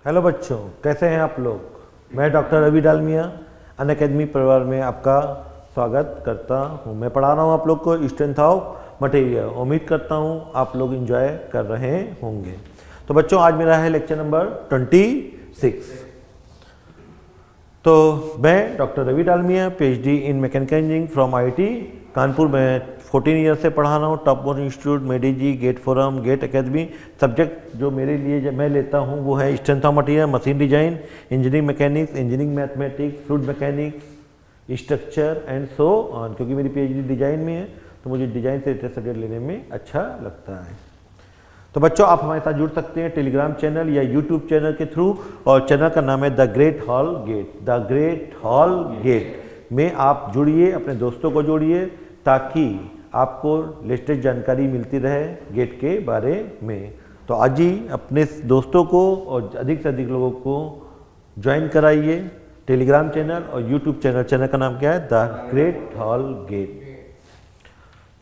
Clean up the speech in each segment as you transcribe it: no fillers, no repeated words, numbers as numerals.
Hello बच्चों, कैसे हैं आप लोग। मैं डॉक्टर रवि डालमिया अनअकैडमी परिवार में आपका स्वागत करता हूं। मैं पढ़ा रहा हूं आप लोग को स्ट्रेंथ ऑफ मटेरियल। उम्मीद करता हूं आप लोग एंजॉय कर रहे होंगे। तो बच्चों, आज मेरा है लेक्चर नंबर 26। तो मैं doctor Ravi Dalmiya PhD in mechanical engineering from IIT Kanpur में 14 ईयर से पढ़ा रहा हूँ। Top most institute, made easy, GATE forum, GATE academy. Subject जो मेरे लिए जब मैं लेता हूँ वो है strength of material, machine design, engineering mechanics, engineering mathematics, fluid mechanics, structure and so on. क्योंकि मेरी PhD डिजाइन में है तो मुझे डिजाइन से रिलेटेड सब्जेक्ट लेने में अच्छा लगता है। तो बच्चों, आप हमारे साथ जुड़ सकते हैं टेलीग्राम चैनल या यूट्यूब चैनल के थ्रू, और चैनल का नाम है the great hall gate. The great hall gate में आप जुड़िए, अपने दोस्तों को जोड़िए, ताकि आपको लेटेस्ट जानकारी मिलती रहे गेट के बारे में। तो आज ही अपने दोस्तों को और अधिक से अधिक लोगों को ज्वाइन कराइए टेलीग्राम चैनल और यूट्यूब चैनल। चैनल का नाम क्या है? The great hall gate.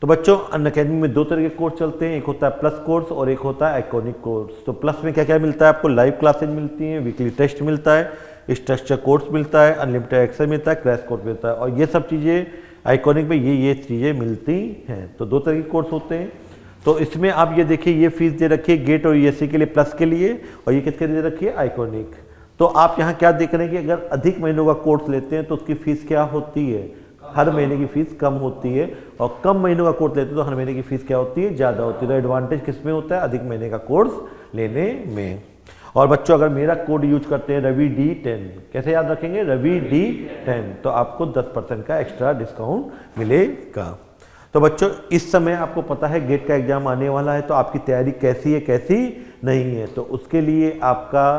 तो बच्चों, अनअकैडमी में दो तरह के कोर्स चलते हैं। एक होता है प्लस कोर्स और एक होता है आइकॉनिक कोर्स। तो प्लस में क्या क्या मिलता है आपको? लाइव क्लासेज मिलती हैं, वीकली टेस्ट मिलता है, स्ट्रक्चर कोर्स मिलता है, अनलिमिटेड एक्सेस मिलता है, क्रैश कोर्स मिलता है। और ये सब चीज़ें आइकॉनिक में ये चीज़ें मिलती हैं। तो दो तरह के कोर्स होते हैं। तो इसमें आप ये देखिए, ये फीस दे रखी है गेट और ESE के लिए प्लस के लिए, और ये किसके लिए दे रखी है? आइकॉनिक। तो आप यहाँ क्या देख रहे हैं कि अगर अधिक महीनों का कोर्स लेते हैं तो उसकी फीस क्या होती है? हर महीने की फीस कम होती है। और कम महीनों का कोर्स लेते हैं तो हर महीने की फीस क्या होती है? ज़्यादा होती है। तो एडवांटेज किस में होता है? अधिक महीने का कोर्स लेने में। और बच्चों, अगर मेरा कोड यूज करते हैं रवि D10, कैसे याद रखेंगे? रवि D10, तो आपको 10% का एक्स्ट्रा डिस्काउंट मिलेगा। तो बच्चों, इस समय आपको पता है गेट का एग्जाम आने वाला है, तो आपकी तैयारी कैसी है, कैसी नहीं है। तो उसके लिए आपका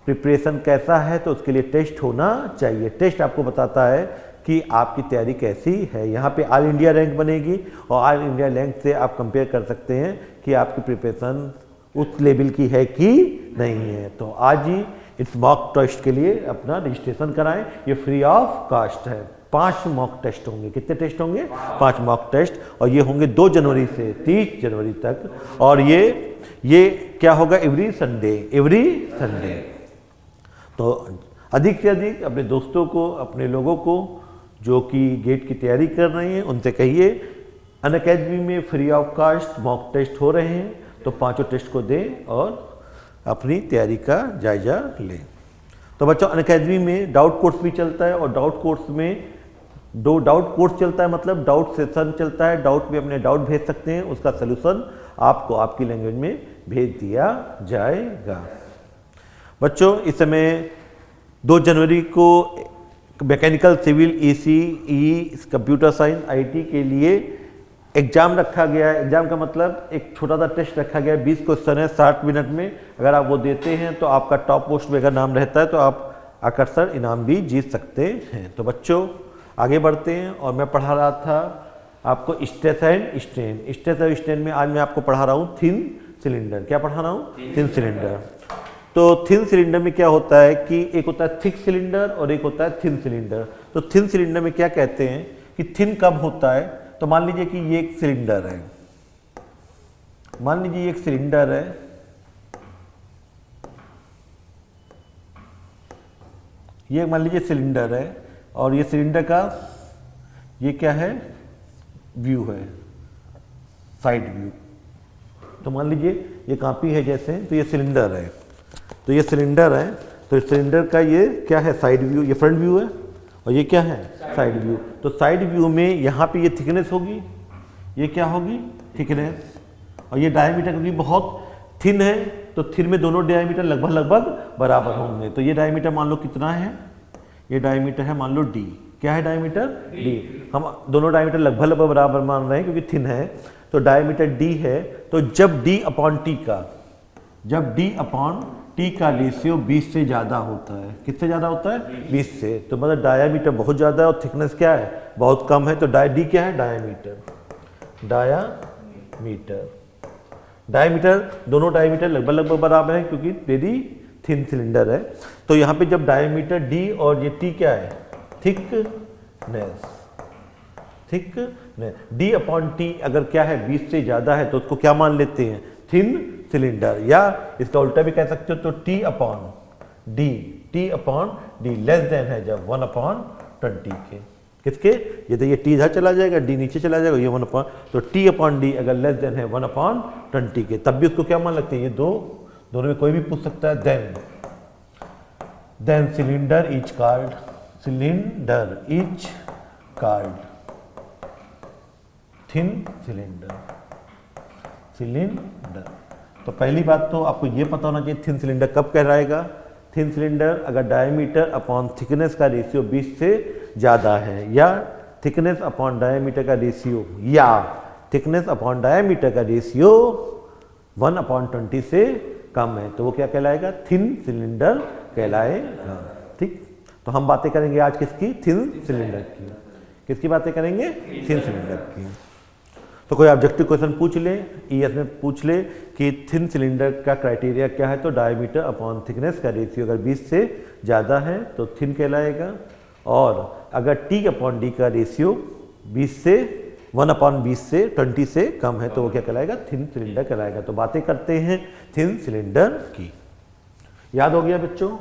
प्रिपरेशन कैसा है, तो उसके लिए टेस्ट होना चाहिए। टेस्ट आपको बताता है कि आपकी तैयारी कैसी है। यहाँ पे ऑल इंडिया रैंक बनेगी और ऑल इंडिया रैंक से आप कंपेयर कर सकते हैं कि आपकी प्रिपरेशन उस लेवल की है कि नहीं है। तो आज ही इस मॉक टेस्ट के लिए अपना रजिस्ट्रेशन कराएं। ये फ्री ऑफ कास्ट है। 5 मॉक टेस्ट होंगे। कितने टेस्ट होंगे? 5 मॉक टेस्ट। और ये होंगे 2 जनवरी से 30 जनवरी तक। और ये क्या होगा? Every Sunday. तो अधिक से अधिक अपने दोस्तों को, अपने लोगों को जो कि गेट की तैयारी कर रहे हैं, उनसे कहिए अनअकैडमी में free of cost mock test हो रहे हैं, तो 5 टेस्ट को दें और अपनी तैयारी का जायजा लें। तो बच्चों, अनअकैडमी में डाउट कोर्स भी चलता है, और डाउट कोर्स में डाउट कोर्स चलता है मतलब डाउट सेशन चलता है। डाउट में अपने डाउट भेज सकते हैं, उसका सोल्यूशन आपको आपकी लैंग्वेज में भेज दिया जाएगा। बच्चों, इस समय 2 जनवरी को mechanical civil ECE computer science IT के लिए एग्जाम रखा गया है। एग्जाम का मतलब एक छोटा सा टेस्ट रखा गया है। 20 क्वेश्चन है 60 मिनट में। अगर आप वो देते हैं तो आपका टॉप पोस्ट में अगर नाम रहता है तो आप आकर्षण इनाम भी जीत सकते हैं। तो बच्चों, आगे बढ़ते हैं। और मैं पढ़ा रहा था आपको स्ट्रेस एंड स्ट्रेन में आज मैं आपको पढ़ा रहा हूँ थिन सिलेंडर। क्या पढ़ा रहा हूँ? Thin cylinder. तो थिन सिलेंडर में क्या होता है कि एक होता है थिक सिलेंडर और एक होता है थिन सिलेंडर। तो थिन सिलेंडर में क्या कहते हैं कि थिन कब होता है? तो मान लीजिए कि ये एक सिलेंडर है। मान लीजिए एक सिलेंडर है, ये मान लीजिए सिलेंडर है, और ये सिलेंडर का ये क्या है? व्यू है, साइड व्यू। तो मान लीजिए ये कॉपी है जैसे, तो ये सिलेंडर है। तो ये सिलेंडर है, तो सिलेंडर का ये क्या है? Side view. ये फ्रंट व्यू है और ये क्या है? Side view. तो साइड व्यू में यहाँ पे ये थिकनेस होगी, ये क्या होगी? थिकनेस। और ये डायमीटर क्योंकि बहुत थिन है, तो थिन में दोनों डायमीटर लगभग बराबर होंगे। तो ये डायमीटर मान लो कितना है? ये डायमीटर है मान लो D। क्या है डायमीटर? D। हम दोनों डायमीटर लगभग बराबर मान रहे हैं क्योंकि थिन है। तो डायमीटर D है। तो जब D का रेशियो 20 से ज़्यादा होता है, किससे ज़्यादा होता है? 20 से। तो मतलब डायामीटर बहुत ज़्यादा है और थिकनेस क्या है? बहुत कम है। तो D क्या है? डायामीटर दोनों डायमीटर लगभग बराबर है क्योंकि वेरी थिन सिलेंडर है। तो यहाँ पे जब डायमीटर D और ये T क्या है? थिकनेस। D/T अगर क्या है? 20 से ज़्यादा है तो उसको क्या मान लेते हैं? Thin cylinder. या इसका उल्टा भी कह सकते हो, तो D, T upon D less than है जब 1/20 के, किसके, ये तो ये टी इधर चला जाएगा, डी नीचे चला जाएगा, ये 1 अपॉन, तो टी अपॉन डी अगर लेस देन है 1/20 के, तब भी उसको क्या मान लगते हैं, ये दोनों में कोई भी पूछ सकता है। Then cylinder each card, cylinder each card, thin cylinder, cylinder. तो पहली बात तो आपको ये पता होना चाहिए थिन सिलेंडर कब कहलाएगा। थिन सिलेंडर अगर डायमीटर अपॉन थिकनेस का रेशियो 20 से ज़्यादा है, या थिकनेस अपॉन डायमीटर का रेशियो, या थिकनेस अपॉन डायमीटर का रेशियो 1/20 से कम है, तो वो क्या कहलाएगा, थिन सिलेंडर कहलाएगा। ठीक, तो हम बातें करेंगे आज किसकी, थिन सिलेंडर की। किसकी बातें करेंगे, थिन सिलेंडर की। तो कोई ऑब्जेक्टिव क्वेश्चन पूछ ले, ईएस में पूछ ले कि थिन सिलेंडर का क्राइटेरिया क्या है, तो डायमीटर अपॉन थिकनेस का रेशियो अगर 20 से ज़्यादा है तो थिन कहलाएगा, और अगर टी अपॉन डी का रेशियो 1/20 से कम है तो वो क्या कहलाएगा, थिन सिलेंडर कहलाएगा। तो बातें करते हैं थिन सिलेंडर की। याद हो गया बच्चों।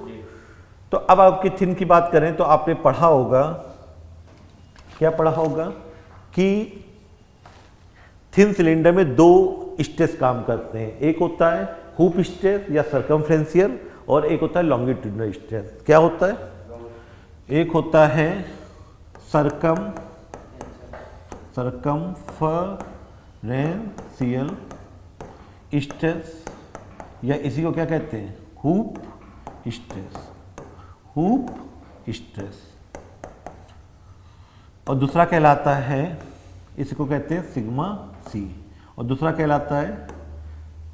तो अब आपकी थिन की बात करें तो आपने पढ़ा होगा, क्या पढ़ा होगा कि थिन सिलेंडर में 2 स्ट्रेस काम करते हैं, एक होता है हुप स्ट्रेस या सर्कमफ्रेंशियल, और एक होता है लॉन्गिट्यूडनल स्ट्रेस। क्या होता है, एक होता है सर्कमफरेंशियल स्ट्रेस, या इसी को क्या कहते हैं, हुप स्ट्रेस, और दूसरा कहलाता है, इसको कहते हैं सिग्मा सी, और दूसरा कहलाता है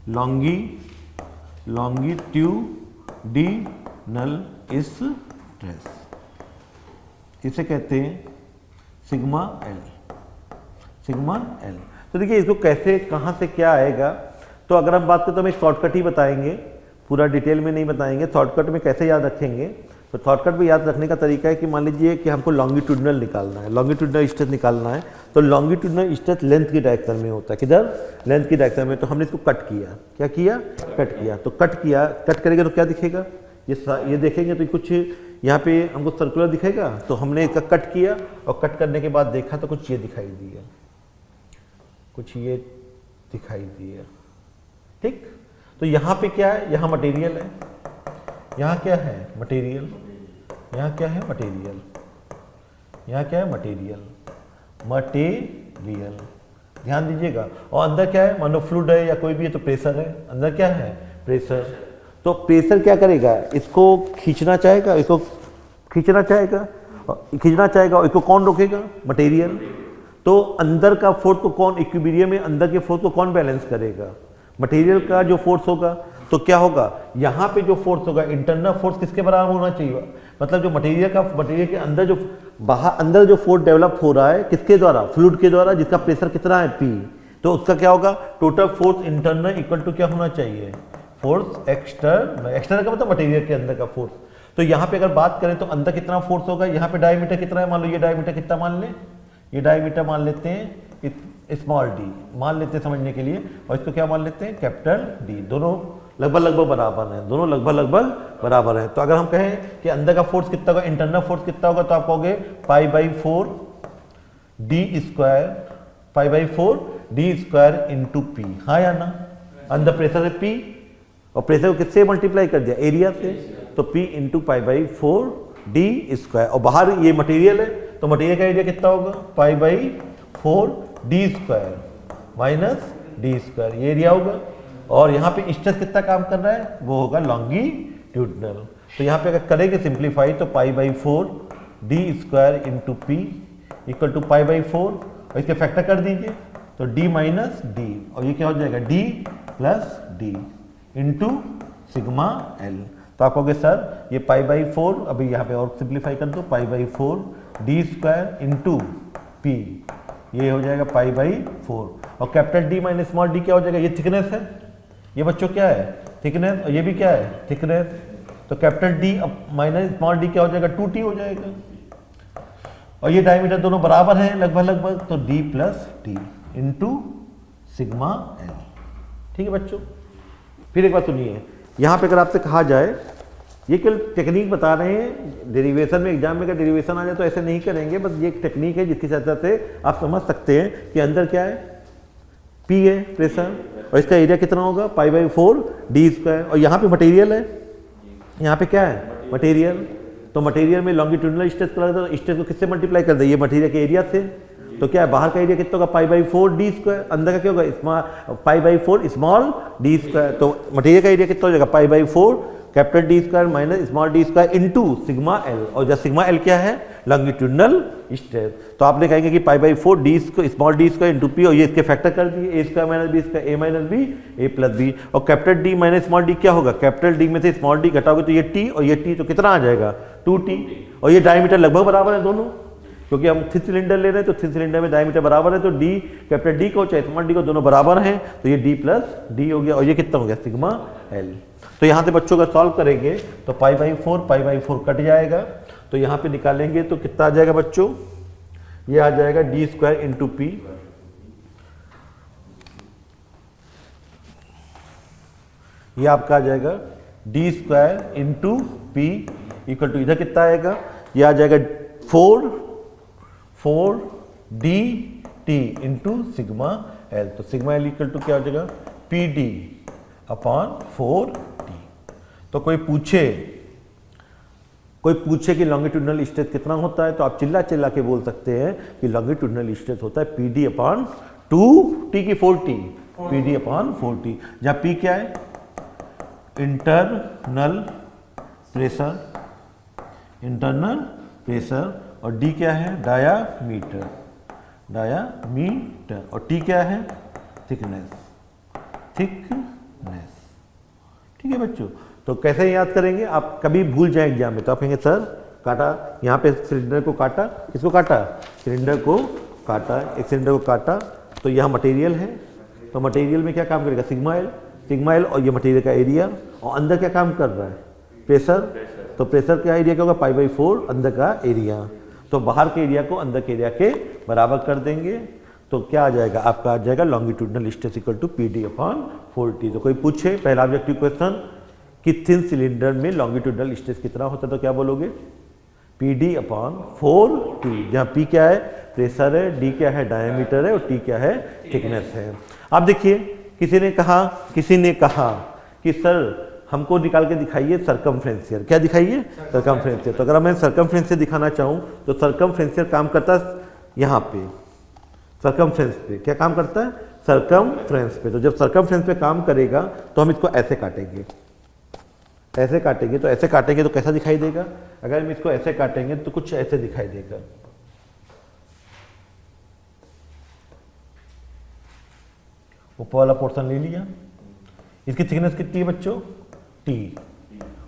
लॉन्गिट्यूडिनल स्ट्रेस, इसे कहते हैं सिग्मा एल। तो देखिए इसको कैसे, कहाँ से क्या आएगा, तो अगर हम बात करें तो हम एक शॉर्टकट ही बताएंगे, पूरा डिटेल में नहीं बताएंगे। शॉर्टकट में कैसे याद रखेंगे, तो शॉर्टकट में याद रखने का तरीका है कि मान लीजिए कि हमको लॉन्गिट्यूडनल निकालना है, लॉन्गिट्यूडनल स्ट्रेस निकालना है, तो लॉन्गिट्यूडनल स्ट्रेस लेंथ की डायरेक्शन में होता है, किधर, लेंथ की डायरेक्शन में। तो हमने इसको कट किया, क्या किया, कट किया, तो कट करेंगे तो क्या दिखेगा, ये देखेंगे तो कुछ यहाँ पे हमको सर्कुलर दिखेगा, तो हमने इसका कट किया, और कट करने के बाद देखा तो कुछ ये दिखाई दिया, ठीक। तो यहाँ पे क्या है, यहाँ मटेरियल है, यहाँ क्या है, मटेरियल, यहाँ क्या है, मटेरियल, यहाँ क्या है, मटेरियल, ध्यान दीजिएगा। और अंदर क्या है, मानो फ्लूइड है या कोई भी है तो प्रेशर है, अंदर क्या है, प्रेशर। तो प्रेशर क्या करेगा, इसको खींचना चाहेगा, और इसको कौन रोकेगा, मटेरियल। तो अंदर का फोर्स को कौन, इक्विलिब्रियम में अंदर के फोर्स को कौन बैलेंस करेगा, मटेरियल का जो फोर्स होगा। तो क्या होगा, यहाँ पे जो फोर्स होगा, इंटरनल फोर्स किसके बराबर होना चाहिए, मतलब जो मटेरियल के अंदर जो अंदर जो फोर्स डेवलप हो रहा है, किसके द्वारा, फ्लूइड के द्वारा, जिसका प्रेशर कितना है, P। तो उसका क्या होगा, total force internal equal to क्या होना चाहिए, फोर्स एक्सटर्नल का मतलब मटेरियल के अंदर का फोर्स। तो यहाँ पे अगर बात करें तो अंदर कितना फोर्स होगा, यहाँ पे डायमीटर कितना है, मान लो ये डायमीटर कितना मान ले, ये डायमीटर मान लेते हैं स्मॉल डी, मान लेते हैं समझने के लिए, और इसको क्या मान लेते हैं, कैपिटल डी। दोनों लगभग बराबर है। तो अगर हम कहें कि अंदर का फोर्स कितना होगा, इंटरनल फोर्स कितना होगा, तो आप कहोगे π/4 d स्क्वायर इंटू पी, हाँ या ना। अंदर प्रेशर है P, और प्रेशर को किससे मल्टीप्लाई कर दिया, एरिया से, तो P इंटू π/4 d स्क्वायर, और बाहर ये मटेरियल है, तो मटेरियल का एरिया कितना होगा, π/4 d square minus D square, ये एरिया होगा। और यहाँ पे स्ट्रेस कितना काम कर रहा है, वो होगा लॉन्गिट्यूडनल। तो यहाँ पे अगर करेंगे सिंप्लीफाई तो π/4 d square into P equal to π/4, और इसके फैक्टर कर दीजिए तो d माइनस डी, और ये क्या हो जाएगा, d plus D into sigma L. तो आप कहोगे सर ये π/4, अभी यहाँ पे और सिंप्लीफाई कर दो, π/4 d स्क्वायर इंटू पी, ये हो जाएगा π/4, और capital D minus small D क्या हो जाएगा, ये थिकनेस है, ये बच्चों क्या है, थिकनेस, और ये भी क्या है, थिकनेस। तो capital D minus small D क्या हो जाएगा, 2t हो जाएगा, और ये डायमीटर दोनों बराबर हैं लगभग, तो d plus T into sigma L. ठीक है बच्चों। फिर एक बात सुनिए, यहाँ पे अगर आपसे कहा जाए ये केवल टेक्निक बता रहे हैं, डेरिवेशन में एग्जाम में का डेरिवेशन आ जाए तो ऐसे नहीं करेंगे, बस ये एक टेक्निक है जिसकी सहायता से आप समझ सकते हैं कि अंदर क्या है, P है प्रेशर, और इसका एरिया कितना होगा π/4 d², और यहाँ पे मटेरियल है, यहाँ पे क्या है मटेरियल, तो मटेरियल में लॉन्गिट्यूडिनल स्ट्रेस का लगता है, स्ट्रेस को किससे मल्टीप्लाई कर दे, ये मटेरियल के एरिया से, तो क्या है बाहर का एरिया कितना होगा π/4 d², अंदर का क्या होगा π/4 स्मॉल d², तो मटेरियल का एरिया कितना हो जाएगा π/4 capital d² minus small d² into sigma L, और जब सिग्मा एल क्या है लॉन्गिट्यूडिनल स्ट्रेस, तो आपने कहेंगे कि π/4 d² small d² into p, और ये इसके फैक्टर कर दिए a² minus b² a minus b a plus b, और capital d minus small d क्या होगा, कैपिटल d में से स्मॉल d घटाओगे तो ये t और ये t, तो कितना आ जाएगा 2t, और ये डायमीटर लगभग बराबर है दोनों, क्योंकि हम थिन सिलेंडर ले रहे हैं तो थिन सिलेंडर में डायमीटर बराबर है, तो d कैपिटल d को चाहे स्मॉल d को दोनों बराबर हैं, तो ये d प्लस d हो गया, और ये कितना हो गया सिग्मा l। तो यहाँ से बच्चों का सॉल्व करेंगे तो π/4 कट जाएगा, तो यहाँ पे निकालेंगे तो कितना आ जाएगा बच्चों, ये आ जाएगा d² इंटू p, ये आपका आ जाएगा d² into p equal to, इधर कितना आएगा, ये आ जाएगा 4 dt इंटू सिग्मा एल, तो सिग्मा एल इक्वल टू क्या हो जाएगा PD/4t। तो कोई पूछे कि लॉन्गिट्यूडिनल स्ट्रेस कितना होता है, तो आप चिल्ला चिल्ला के बोल सकते हैं कि लॉन्गिट्यूडिनल स्ट्रेस होता है PD/2t की 4t, PD/4t, जहां P क्या है इंटरनल प्रेशर, और D क्या है डायामीटर, और T क्या है थिकनेस, ठीक है बच्चों। तो कैसे याद करेंगे, आप कभी भूल जाए एग्जाम में तो आप कहेंगे सर काटा, यहाँ पे सिलेंडर को काटा, किसको काटा, सिलेंडर को काटा, एक सिलेंडर को काटा, तो यहाँ मटेरियल है, तो मटेरियल में क्या काम करेगा सिग्मा एल, और ये मटेरियल का एरिया, और अंदर क्या काम कर रहा है प्रेशर, तो प्रेशर का एरिया क्या होगा π/4 अंदर का एरिया, तो बाहर के एरिया को अंदर के एरिया के बराबर कर देंगे, तो क्या आ जाएगा आपका आ जाएगा longitudinal stress equal to PD/4t। तो कोई पूछे पहला ऑब्जेक्टिव क्वेश्चन कि थिन सिलेंडर में लॉन्गिट्यूडिनल स्ट्रेस कितना होता है, तो क्या बोलोगे PD/4t, जहाँ P क्या है प्रेशर है, D क्या है डायमीटर है, और T क्या है थिकनेस है। अब देखिए किसी ने कहा कि सर हमको निकाल के दिखाइए सर्कमफ्रेंशियल, क्या दिखाइए सर्कमफ्रेंशियल, तो अगर मैं सर्कमफ्रेंशियल दिखाना चाहूँ तो सर्कमफ्रेंशियल काम करता है यहाँ पे सर्कमफ्रेंस पे, क्या काम करता है सर्कमफ्रेंस पे, तो जब सर्कमफ्रेंस पे काम करेगा तो हम इसको ऐसे काटेंगे, तो ऐसे काटेंगे तो कैसा दिखाई देगा, अगर हम इसको ऐसे काटेंगे तो कुछ ऐसे दिखाई देगा, ऊपर वाला पोर्शन ले लिया, इसकी थिकनेस कितनी है बच्चों t,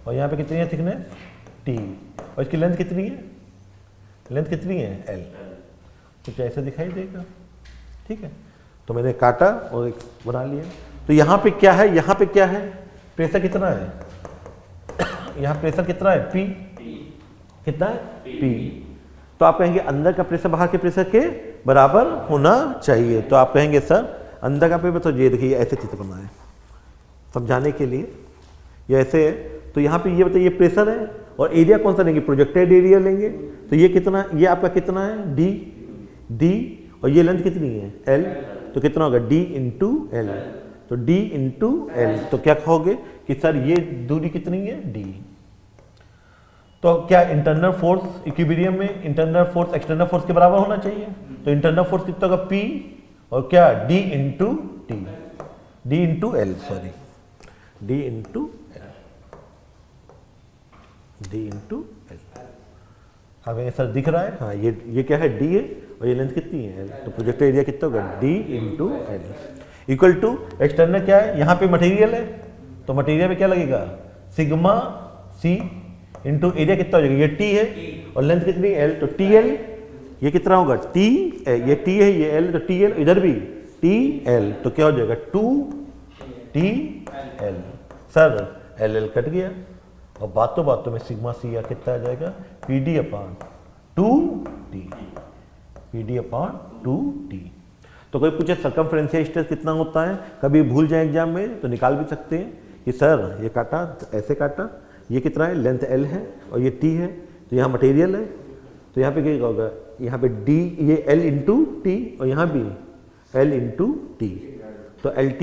और यहाँ पे कितनी है थिकनेस t, और इसकी लेंथ कितनी है l, कुछ ऐसे दिखाई देगा, ठीक है। तो मैंने काटा और एक बना लिया, तो यहाँ पे क्या है प्रेशर कितना है, यहाँ प्रेशर कितना है P, कितना है P, तो आप कहेंगे अंदर का प्रेशर बाहर के प्रेशर के बराबर होना चाहिए, तो आप कहेंगे सर अंदर का प्रेशर, तो ये देखिए ऐसे चित्र बनाए समझाने के लिए, ये ऐसे है, तो यहाँ पे ये बताइए प्रेशर है, और एरिया कौन सा लेंगे प्रोजेक्टेड एरिया लेंगे, तो ये कितना, ये आपका कितना है d, और ये लेंथ कितनी है l, तो कितना होगा d इंटू एल, तो d इंटू एल, तो क्या कहोगे कि सर ये दूरी कितनी है d, तो क्या इंटरनल फोर्स इक्विलिब्रियम में इंटरनल फोर्स एक्सटर्नल फोर्स के बराबर होना चाहिए, तो इंटरनल फोर्स कितना होगा P, और क्या d into t, d into L, हमें सर दिख रहा है, हाँ ये क्या है d है, और ये लेंथ कितनी है l, तो प्रोजेक्टेड एरिया कितना होगा d into L equal to external क्या है, यहाँ पे मटेरियल है, तो मटेरियल में क्या लगेगा सिग्मा c इंटू एरिया कितना हो जाएगा, ये t है, और लेंथ कितनी है l, तो TL, ये कितना होगा t, ये t है ये l, तो TL, इधर भी TL, तो क्या हो जाएगा 2TL, सर LL कट गया, और बातों में सिग्मा c या कितना आ जाएगा PD/2t, तो कोई पूछे सर्कमफ्रेंशियल स्ट्रेस कितना होता है, कभी भूल जाए एग्जाम में तो निकाल भी सकते हैं कि सर ये काटा ऐसे काटा, ये कितना है, लेंथ L है और ये T है, तो यहाँ मटेरियल है, तो यहाँ पे क्या होगा, यहाँ पे D ये L इंटू टी और यहाँ भी L इंटू टी, तो LT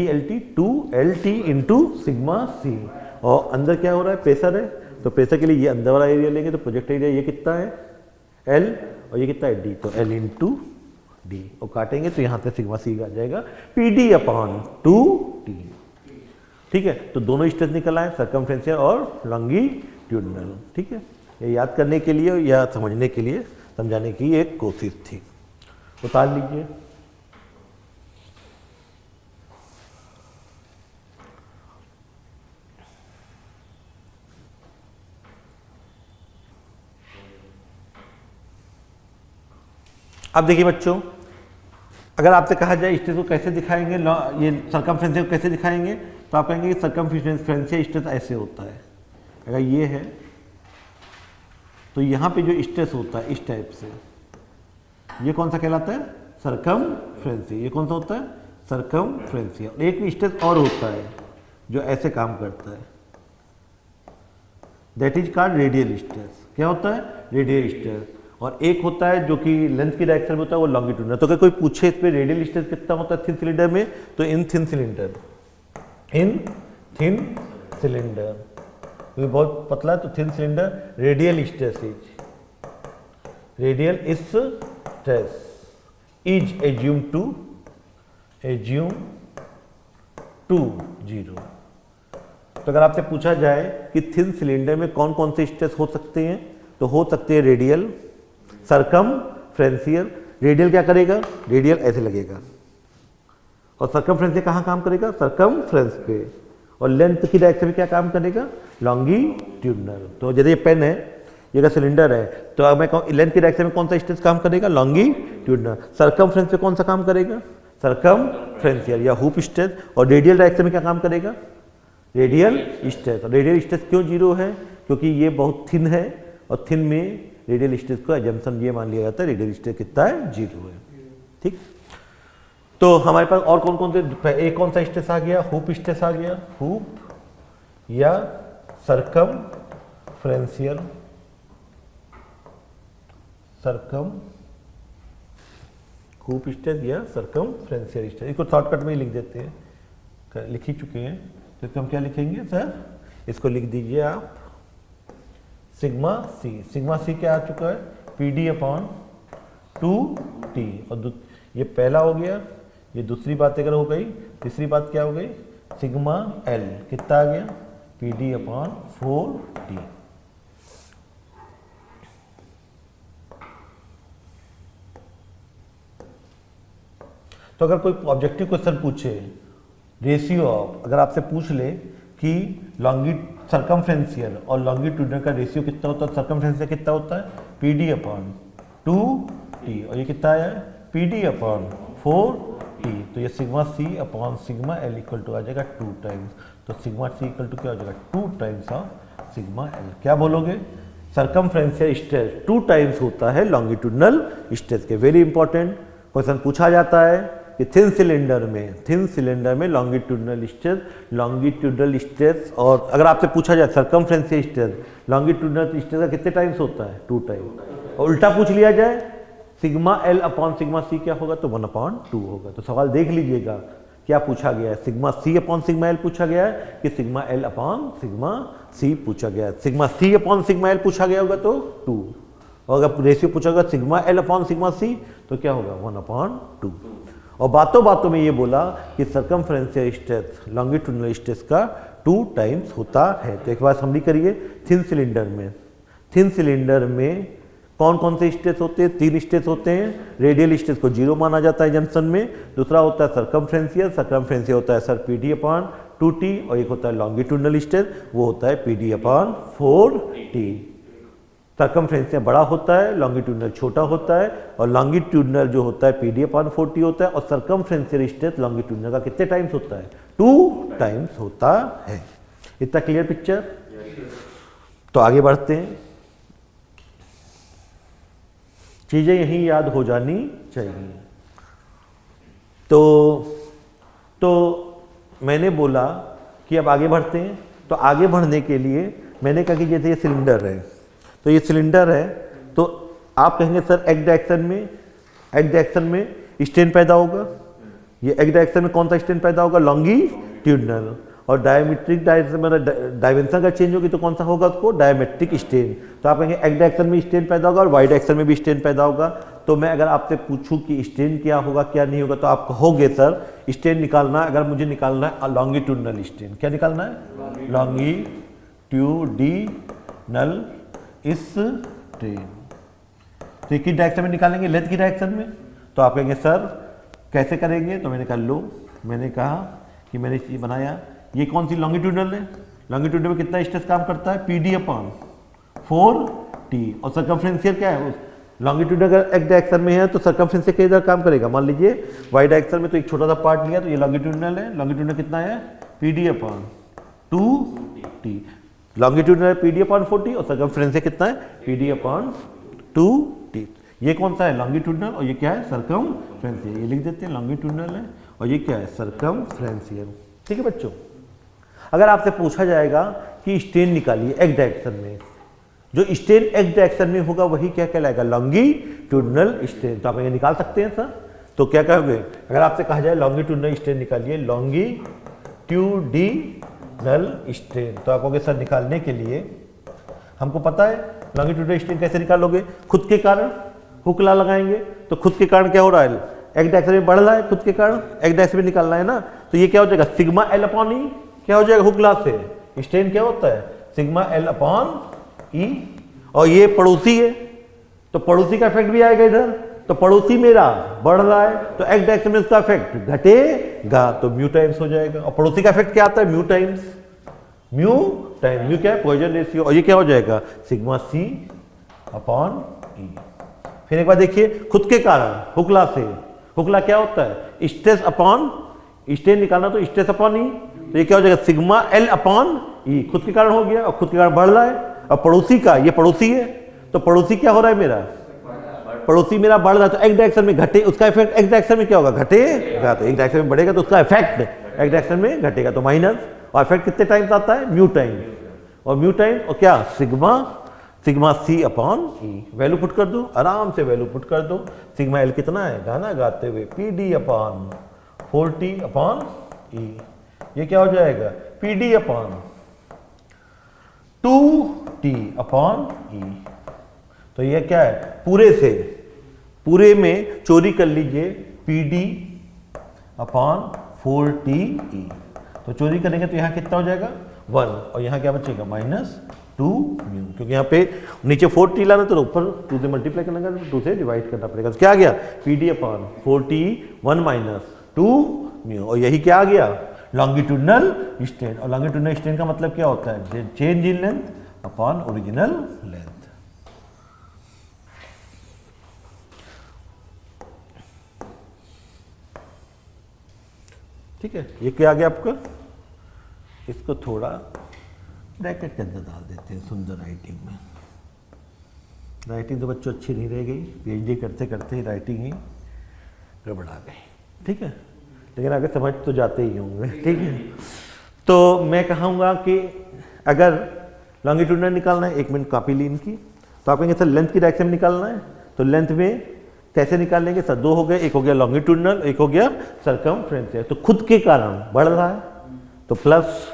2LT into sigma C. और अंदर क्या हो रहा है, प्रेशर है, तो प्रेशर के लिए ये अंदर वाला एरिया लेंगे, तो प्रोजेक्ट एरिया ये कितना है L और ये कितना है D, तो L इंटू डी और काटेंगे तो यहाँ से सिग्मा सी आ जाएगा PD अपॉन 2T। ठीक है, तो दोनों स्ट्रेस निकल आए, सर्कमफ्रेंशियल और लॉन्गिट्यूडनल। ठीक है, ये याद करने के लिए या समझने के लिए, समझाने की एक कोशिश थी। उतार लीजिए। अब देखिए बच्चों, अगर आपसे कहा जाए स्ट्रेस को कैसे दिखाएंगे, ये सर्कमफ्रेंशियल को कैसे दिखाएंगे, तो आप कहेंगे कि सर्कमफ्रेंशियल स्ट्रेस ऐसे होता है। अगर ये है तो यहाँ पे जो स्ट्रेस होता है इस टाइप से, ये कौन सा कहलाता है, सर्कमफ्रेंशियल। ये कौन सा होता है, सर्कमफ्रेंशियल। एक स्ट्रेस और होता है जो ऐसे काम करता है, that is called radial stress. क्या होता है, रेडियल स्ट्रेस। और एक होता है जो कि लेंथ की डायरेक्शन में होता है, वो लॉन्गिट्यूडनल। तो अगर कोई पूछे इस पे रेडियल स्ट्रेस कितना होता है थिन सिलेंडर में, तो इन थिन सिलेंडर, ये बहुत पतला है तो thin cylinder, radial stress is assume to 0। तो अगर आपसे पूछा जाए कि थिन सिलेंडर में कौन कौन से स्ट्रेस हो सकते हैं, तो हो सकते हैं रेडियल, सर्कमफ्रेंशियल। रेडियल क्या करेगा, रेडियल ऐसे लगेगा, और सर्कमफ्रेंशियल कहाँ काम करेगा, सर्कमफ्रेंस पे। और लेंथ की डायरेक्शन में क्या काम करेगा, लॉन्गिट्यूडनल। तो जैसे ये पेन है, ये का सिलेंडर है, तो अब मैं कहूँ लेंथ की डायरेक्शन में कौन सा स्ट्रेस काम करेगा, लॉन्गिट्यूडनल। सर्कमफ्रेंस पे कौन सा काम करेगा, सर्कमफ्रेंशियल या हुप स्ट्रेस। और रेडियल डायरेक्शन में क्या काम करेगा, रेडियल स्ट्रेस। और रेडियल स्ट्रेस क्यों 0 है, क्योंकि ये बहुत थिन है, और थिन में रेडियल स्ट्रेस को एजम्पशन ये मान लिया जाता है, रेडियल स्ट्रेस कितना है, 0 है। ठीक, तो हमारे पास और कौन कौन से, एक कौन सा स्ट्रेस आ गया, हुप स्ट्रेस आ गया, हुप या सर्कमफ्रेंशियल, हुप स्ट्रेस या सर्कमफ्रेंशियल स्ट्रेस। इसको शॉर्टकट में ही लिख देते हैं, लिख ही चुके हैं, तो हम क्या लिखेंगे सर, इसको लिख दीजिए आप सिग्मा सी। सिग्मा सी क्या आ चुका है, PD अपॉन 2T। और ये पहला हो गया, ये दूसरी बात अगर हो गई, तीसरी बात क्या हो गई, सिग्मा L कितना आ गया, PD अपॉन 4T। तो अगर कोई ऑब्जेक्टिव क्वेश्चन पूछे, रेशियो ऑफ, अगर आपसे पूछ ले कि सर्कमफ्रेंशियल और लॉन्गिट्यूडनल का रेशियो कितना होता है, सर्कमफ्रेंशियल कितना होता है, PD अपॉन 2T, और ये कितना आया है, PD अपॉन 4T। तो ये sigma C upon sigma L equal to आ जाएगा 2 टाइम्स। तो सिग्मा सी इक्वल टू क्या हो जाएगा, 2 टाइम्स ऑफ सिग्मा L। क्या बोलोगे, सर्कमफ्रेंशियल स्ट्रेस 2 टाइम्स होता है लॉन्गिट्यूडनल स्ट्रेस के। वेरी इंपॉर्टेंट क्वेश्चन पूछा जाता है कि थिन सिलेंडर में लॉन्गिट्यूडनल स्ट्रेस, और अगर आपसे पूछा जाए सर्कमफ्रेंशियल स्ट्रेस, लॉन्गिट्यूडनल स्ट्रेस का कितने टाइम्स होता है, 2 टाइम्स। और उल्टा पूछ लिया जाए sigma L upon sigma C क्या होगा, तो 1/2 होगा। तो सवाल देख लीजिएगा क्या पूछा गया है, sigma C upon sigma L पूछा गया है कि sigma L upon sigma C पूछा गया है। Sigma C upon sigma L पूछा गया होगा तो 2, और अगर रेशियो पूछा होगा sigma L upon sigma C तो क्या होगा, 1/2। और बातों बातों में ये बोला कि सर्कमफ्रेंशियल स्ट्रेस लॉन्गिट्यूडनल स्ट्रेस का 2 टाइम्स होता है। तो एक बार समरी करिए, थिन सिलेंडर में कौन कौन से स्ट्रेस होते हैं, 3 स्ट्रेस होते हैं। रेडियल स्ट्रेस को 0 माना जाता है जंक्शन में, दूसरा होता है सर्कमफ्रेंशियल होता है सर PD अपॉन 2T, और एक होता है लॉन्गिट्यूडनल स्ट्रेस, वो होता है PD अपॉन 4T। सर्कमफ्रेंशियल बड़ा होता है, लॉन्गिट्यूडनल छोटा होता है, और लॉन्गिट्यूडनल जो होता है PD अपॉन 4T होता है, और सर्कमफ्रेंशियल स्ट्रेस लॉन्गिट्यूडनल का कितने टाइम्स होता है, 2 टाइम्स होता है। इतना क्लियर पिक्चर। तो आगे बढ़ते हैं, चीजें यही याद हो जानी चाहिए। तो मैंने बोला कि अब आगे बढ़ते हैं, तो आगे बढ़ने के लिए मैंने कहा कि जैसे ये सिलेंडर है, तो ये सिलेंडर है, तो आप कहेंगे सर एक्स डायरेक्शन में स्ट्रेन पैदा होगा। ये एक्स डायरेक्शन में कौन सा स्ट्रेन पैदा होगा? लॉन्गिट्यूडनल। और डायमेट्रिक डायरेक्शन में डायमेंशन का चेंज होगी तो कौन सा होगा उसको? Diametric strain. तो आप कहेंगे एक्स डायरेक्शन में स्ट्रेन पैदा होगा और वाई डायरेक्शन में भी स्ट्रेन पैदा होगा। तो मैं अगर आपसे पूछूं कि स्ट्रेन क्या होगा क्या नहीं होगा, तो आप कहोगे सर स्ट्रेन निकालना, अगर मुझे निकालना है लॉन्गिट्यूडनल स्ट्रेन। क्या निकालना है? Longitudinal strain. तो एक ही डायरेक्शन में निकालेंगे, लेंथ की डायरेक्शन में। तो आप कहेंगे सर कैसे करेंगे? तो मैंने कहा लो, मैंने कहा कि मैंने ये बनाया, ये कौन सी लॉन्गिट्यूडनल है? लॉन्गिट्यूडनल में कितना स्ट्रेस काम करता है? PD/4T। और सर्कमफ्रेंशियल क्या है? लॉन्गिट्यूड अगर एक्स डायरेक्शन में है तो सर्कमफ्रेंशियल किधर काम करेगा? मान लीजिए वाई डायरेक्शन में तो एक छोटा सा पार्ट लिया, तो ये लॉन्गिट्यूडनल है। लॉन्गिट्यूडनल कितना है? PD/2T। लॉन्गिट्यूडनल PD/4T और सर्कमफ्रेंशियल कितना है? PD/2T। ये कौन सा है? लॉन्गिट्यूडनल। और ये क्या है? सर्कमफ्रेंशियल। ये लिख देते हैं लॉन्गिट्यूडनल है और ये क्या है? सर्कमफ्रेंशियल। ठीक है बच्चों, अगर आपसे पूछा जाएगा कि स्ट्रेन निकालिए एक्स डायरेक्शन में, जो स्ट्रेन एक्स डायरेक्शन में होगा वही क्या कहलाएगा? Longitudinal strain. तो आप ये निकाल सकते हैं सर। तो क्या कहोगे अगर आपसे कहा जाए लॉन्गिट्यूडनल स्ट्रेन निकालिए, लॉन्गिट्यूडिनल स्ट्रेन, तो आप कहोगे सर निकालने के लिए हमको पता है लॉन्गिट्यूडनल स्ट्रेन कैसे निकालोगे? खुद के कारण हुक लॉ लगाएंगे। तो खुद के कारण क्या हो रहा है? एक्स डायरेक्शन में बढ़ रहा है, खुद के कारण एक्स डायरेक्शन में निकालना है ना। तो ये क्या हो जाएगा? σL/E। क्या हो जाएगा? हुक लॉ से स्ट्रेन क्या होता है? σL/E। और ये पड़ोसी है तो पड़ोसी का इफेक्ट भी आएगा इधर। तो पड़ोसी मेरा बढ़ रहा है तो एक्स डायरेक्शन में उसका इफेक्ट घटेगा, तो म्यू टाइम्स हो जाएगा। और पड़ोसी का इफेक्ट क्या आता है? Mu times. म्यू क्या है? Poisson ratio. और ये क्या हो जाएगा? σC/E। फिर एक बार देखिए, खुद के कारण हुक लॉ से, हुक लॉ क्या होता है? स्ट्रेस अपॉन स्ट्रेन निकालना, तो स्ट्रेस अपॉन ई। तो ये क्या हो जाएगा? σL/E। खुद के कारण हो गया और खुद के कारण बढ़ रहा है। और पड़ोसी का, ये पड़ोसी है तो पड़ोसी क्या हो रहा है मेरा? पड़ोसी मेरा बढ़ रहा है तो एक्स डायरेक्शन में घटे, उसका इफेक्ट एक्स डायरेक्शन में क्या होगा? घटेगा। तो एक्स डायरेक्शन में बढ़ेगा तो उसका इफेक्ट एक्स डायरेक्शन में घटेगा, तो माइनस। और इफेक्ट कितने टाइम्स आता है? Mu time. और म्यू टाइम और क्या? σC/E। वैल्यू पुट कर दो, आराम से वैल्यू पुट कर दो। σL कितना है? गाना गाते हुए PD/4T/E। ये क्या हो जाएगा? PD/2T/E। तो ये क्या है? पूरे में चोरी कर लीजिए PD/4TE। तो चोरी करेंगे तो यहाँ कितना हो जाएगा? 1। और यहाँ क्या बचेगा? -2 म्यू। क्योंकि यहाँ पे नीचे 4T लाना तो ऊपर 2 से मल्टीप्लाई करना, 2 से डिवाइड करना पड़ेगा। तो क्या आ गया? PD/4T 1 - 2 mu. और यही क्या आ गया? Longitudinal strain. और लॉन्गिट्यूडनल स्ट्रेन का मतलब क्या होता है? Change in length upon original length. ठीक है, ये क्या आ गया आपका? इसको थोड़ा ब्रैकेट के अंदर डाल देते हैं सुंदर राइटिंग में। राइटिंग तो बच्चों अच्छी नहीं रह गई, PhD करते करते ही राइटिंग ही गड़बड़ा गई। ठीक है, लेकिन आगे समझ तो जाते ही होंगे। ठीक है, तो मैं कहूँगा कि अगर लॉन्गिट्यूडनल निकालना है, 1 मिनट कॉपी ली इनकी, तो आप कहेंगे सर लेंथ की डायरेक्शन निकालना है, तो लेंथ में कैसे निकालेंगे सर? 2 हो गए, एक हो गया लॉन्गिट्यूडनल, एक हो गया सर्कमफ्रेंशियल। तो खुद के कारण बढ़ रहा है तो प्लस,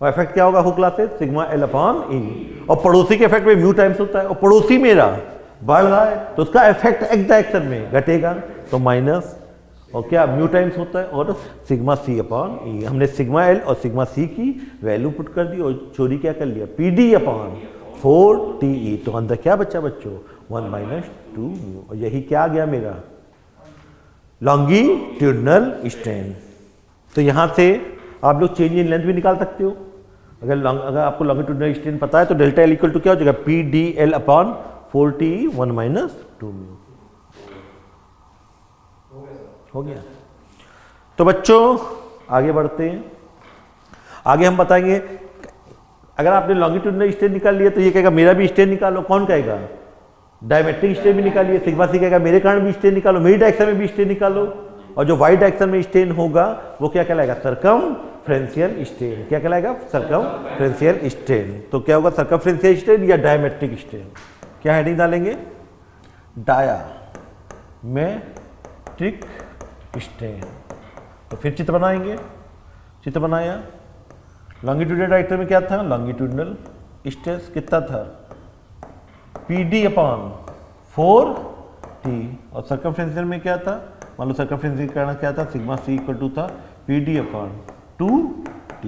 और इफेक्ट क्या होगा? हुक लॉ से σL/E। और पड़ोसी के इफेक्ट में म्यू टाइम्स होता है, और पड़ोसी मेरा बढ़ रहा है तो उसका इफेक्ट एक्स डायरेक्शन में घटेगा, तो माइनस। और क्या? म्यू टाइम्स होता है और σC/E। हमने σL और σC की वैल्यू पुट कर दी और चोरी क्या कर लिया? PD/4TE। तो अंदर क्या बचा बच्चों? 1 - 2 म्यू। और यही क्या आ गया मेरा? Longitudinal strain. तो यहाँ से आप लोग चेंज इन लेंथ भी निकाल सकते हो। अगर आपको लॉन्गिट्यूडनल स्ट्रेन पता है तो डेल्टा L इक्वल टू क्या हो जाएगा? PDL/4TE 1 - 2 mu. हो गया। तो बच्चों आगे बढ़ते हैं। आगे हम बताएंगे, अगर आपने लॉन्गिट्यूडनल स्ट्रेन निकाल लिया तो ये कहेगा मेरा भी स्ट्रेन निकालो। कौन कहेगा? डायमेट्रिक स्ट्रेन भी निकालिए। σC कहेगा मेरे कारण भी स्ट्रेन निकालो, मेरी डायरेक्शन में भी स्ट्रेन निकालो। और जो वाई डायरेक्शन में स्ट्रेन होगा वो क्या कहलाएगा? Circumferential strain. क्या कहलाएगा? Circumferential strain. तो क्या होगा? सर्कमफ्रेंशियल स्ट्रेन या डायमेट्रिक स्ट्रेन। क्या हेडिंग डालेंगे? Diametric strain. तो फिर चित्र बनाएंगे। चित्र बनाया। लॉन्गिट्यूडनल डायरेक्टर में क्या था? लॉन्गिट्यूडनल स्ट्रेस कितना था? PD upon 4T। और सर्कमफ्रेंशियल में क्या था? मान लो सर्कमफ्रेंशियल करना क्या था? सिग्मा C इक्वल टू था PD अपॉन 2T।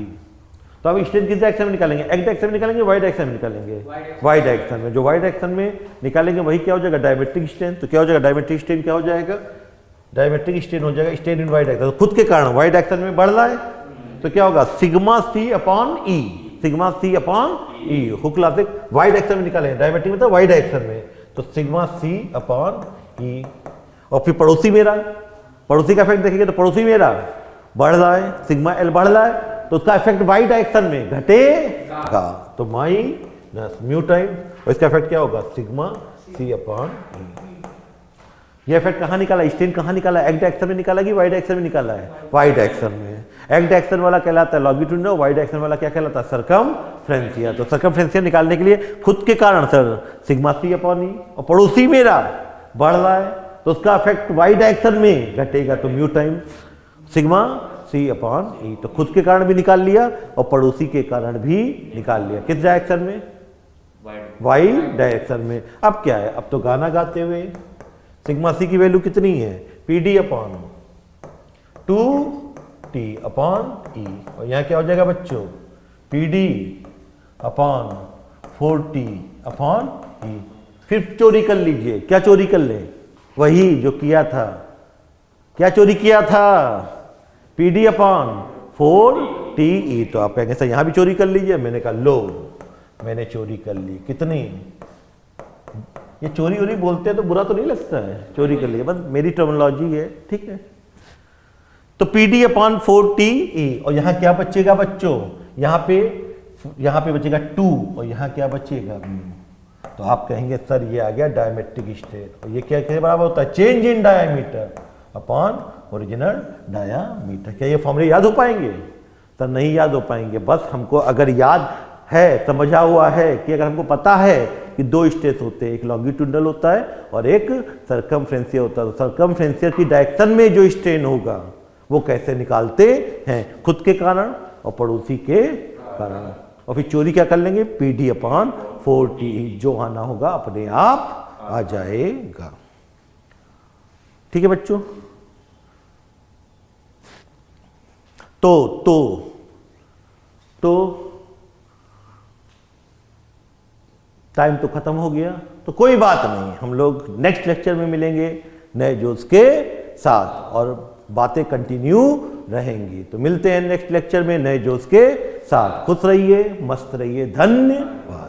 तो अब स्ट्रेन किस डायरेक्शन में निकालेंगे? एक्स डायरेक्शन में निकालेंगे, वाई डायरेक्शन में निकालेंगे? वाई डायरेक्शन में। जो वाई डायरेक्शन में निकालेंगे वही क्या हो जाएगा? Diametric strain. तो क्या हो जाएगा? डायमेट्रिक स्ट्रेन क्या हो जाएगा? डायमेट्रिक स्ट्रेन हो जाएगा स्ट्रेन इन वाई डायरेक्शन। तो खुद के कारण वाई डायरेक्शन में बढ़ रहा है तो क्या होगा? Sigma C upon E। Sigma C upon E। Hooke logic Y direction में निकालेंगे, डायमेट्रिक में था वाई डायरेक्शन में। तो सिग्मा C अपॉन E। और फिर पड़ोसी मेरा, पड़ोसी का इफेक्ट देखेंगे तो पड़ोसी मेरा बढ़ रहा है, सिग्मा L बढ़ रहा है तो उसका इफेक्ट वाई डायरेक्शन में घटेगा। तो माइनस म्यू टाइम और इसका इफेक्ट क्या होगा? Sigma C upon E। ये इफेक्ट कहाँ निकाला? स्ट्रेन कहाँ निकाला? एक्स डायरेक्शन में निकाला कि वाई डायरेक्शन में निकाला है? वाई डायरेक्शन में। एक्स डायरेक्शन वाला कहलाता है लॉन्गिट्यूडनल, वाई डायरेक्शन वाला क्या कहलाता है? सर्कमफ्रेंशियल। तो सर्कमफ्रेंशियल निकालने के लिए खुद के कारण sir sigma C upon E और पड़ोसी मेरा बढ़ रहा है तो उसका इफेक्ट वाई डायरेक्शन में घटेगा। तो mu time sigma C upon E। तो खुद के कारण भी निकाल लिया और पड़ोसी के कारण भी निकाल लिया। किस डायरेक्शन में? वाई डायरेक्शन में। अब क्या है? अब तो गाना गाते हुए सिग्मा C की वैल्यू कितनी है? PD upon 2T upon E। और यहाँ क्या हो जाएगा बच्चों? PD upon 4T upon E। फिर चोरी कर लीजिए। क्या चोरी कर ले? वही जो किया था। क्या चोरी किया था? PD upon 4TE। तो आप कहेंगे सर यहाँ भी चोरी कर लीजिए। मैंने कहा लो मैंने चोरी कर ली। कितनी? ये चोरी वोरी बोलते हैं तो बुरा तो नहीं लगता है, चोरी कर लिया, बस मेरी टर्मिनोलॉजी है, ठीक है। तो PD अपॉन 4TE और यहाँ क्या बचेगा बच्चों? यहाँ पे बचेगा 2 और यहाँ क्या बचेगा? तो आप कहेंगे सर ये आ गया डायमेट्रिक स्ट्रेन। और ये क्या के बराबर होता है? Change in diameter upon original diameter. क्या ये फॉर्मूले याद हो पाएंगे? सर नहीं याद हो पाएंगे। बस हमको अगर याद है, समझा हुआ है कि अगर हमको पता है कि दो स्ट्रेस होते हैं, एक लॉन्गिट्यूडनल होता है और एक सर्कमफ्रेंशियल होता है, तो सर्कमफ्रेंशियल की डायरेक्शन में जो स्ट्रेन होगा वो कैसे निकालते हैं? खुद के कारण और पड़ोसी के कारण। और फिर चोरी क्या कर लेंगे? PD upon 4TE। जो आना होगा अपने आप आ जाएगा। ठीक है बच्चों। तो टाइम तो खत्म हो गया, तो कोई बात नहीं, हम लोग नेक्स्ट लेक्चर में मिलेंगे नए जोश के साथ और बातें कंटिन्यू रहेंगी। तो मिलते हैं नेक्स्ट लेक्चर में नए जोश के साथ। खुश रहिए, मस्त रहिए, धन्यवाद।